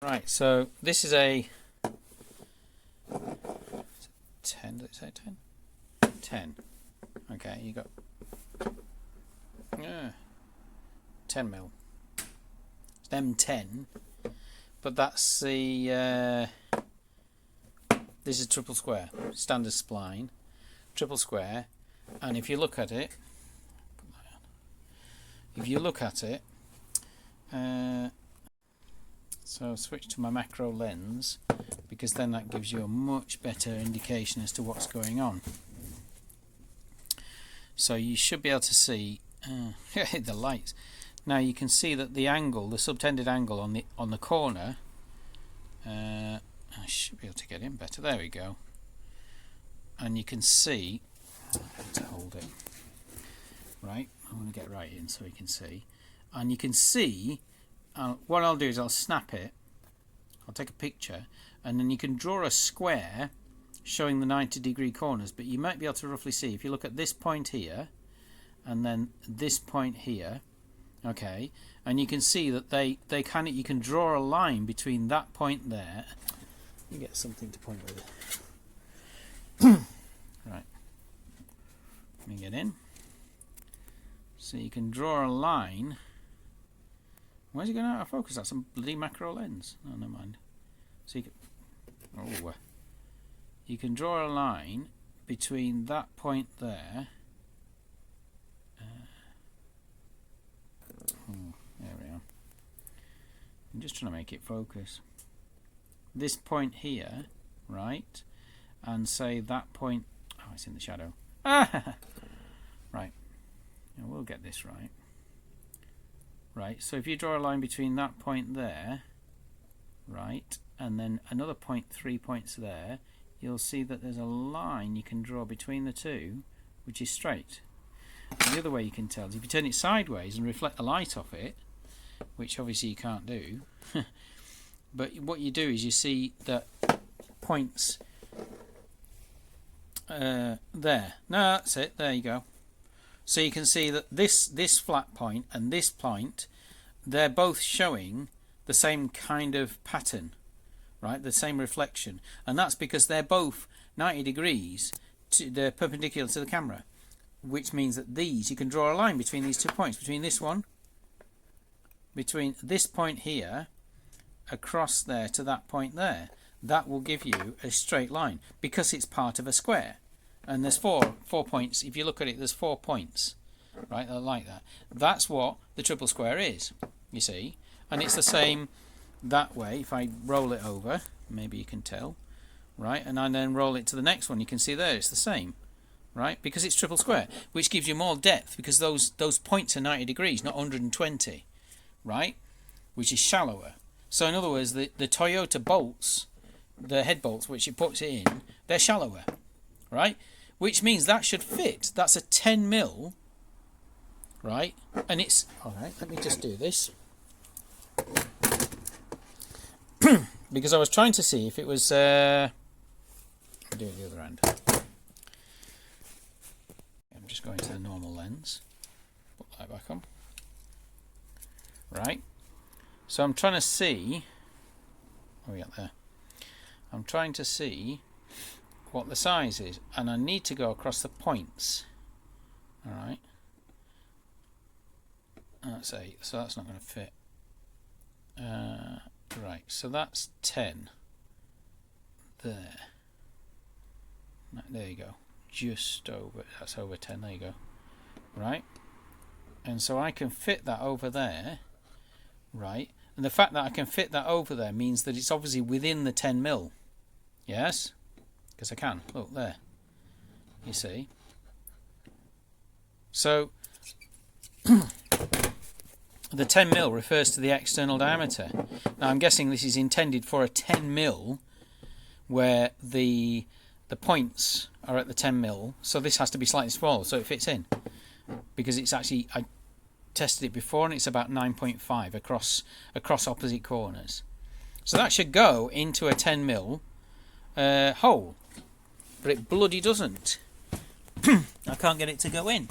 Right, so this is a 10, did it say 10? 10. Okay, you got 10 mil. It's M10, but that's the this is triple square, standard spline, triple square, and if you look at it, so switch to my macro lens, because then that gives you a much better indication as to what's going on. So you should be able to see the lights. Now you can see that the angle, the subtended angle on the corner, I should be able to get in better. There we go. And you can see, I have to hold it. Right, I want to get right in so you can see. And you can see, what I'll do is I'll snap it, I'll take a picture, and then you can draw a square showing the 90-degree corners, but you might be able to roughly see, if you look at this point here, and then this point here, okay, and you can see that you can draw a line between that point there. You get something to point with it. Right, let me get in. So you can draw a line. Where's it going out of focus? That's a bloody macro lens. No, never mind. So you can draw a line between that point there. There we are. I'm just trying to make it focus. This point here, right, and say that point. Oh, it's in the shadow. Ah! Right. Now we'll get this right. Right, so if you draw a line between that point there, right, and then another point 3 points there, you'll see that there's a line you can draw between the two, which is straight. And the other way you can tell is if you turn it sideways and reflect the light off it, which obviously you can't do, but what you do is you see that points there. No, that's it, there you go. So you can see that this flat point and this point, they're both showing the same kind of pattern, right? The same reflection, and that's because they're both 90 degrees they're perpendicular to the camera, which means that these, you can draw a line between these 2 points, between this one, between this point here, across there to that point there. That will give you a straight line because it's part of a square. And there's four points. If you look at it, there's 4 points, right? They're like that. That's what the triple square is, you see. And it's the same that way. If I roll it over, maybe you can tell, right? And I then roll it to the next one. You can see there it's the same, right? Because it's triple square, which gives you more depth because those points are 90 degrees, not 120, right? Which is shallower. So in other words, the Toyota bolts, the head bolts, which it puts it in, they're shallower, right? Which means that should fit. That's a 10 mil, right? And it's all right. Let me just do this because I was trying to see if it was. I'll do it the other end. I'm just going to the normal lens. Put that back on. Right. So I'm trying to see. Oh, yeah, there. I'm trying to see what the size is, and I need to go across the points. All right, that's 8, so that's not going to fit. Right, so that's 10 there. There you go, just over, that's over 10, there you go. Right, and so I can fit that over there, right, and the fact that I can fit that over there means that it's obviously within the 10 mil. Yes, because I can. Look there. You see. So the 10 mil refers to the external diameter. Now I'm guessing this is intended for a 10 mil where the points are at the 10 mil. So this has to be slightly smaller so it fits in. Because it's actually, I tested it before and it's about 9.5 across opposite corners. So that should go into a 10 mil hole. But it bloody doesn't. I can't get it to go in.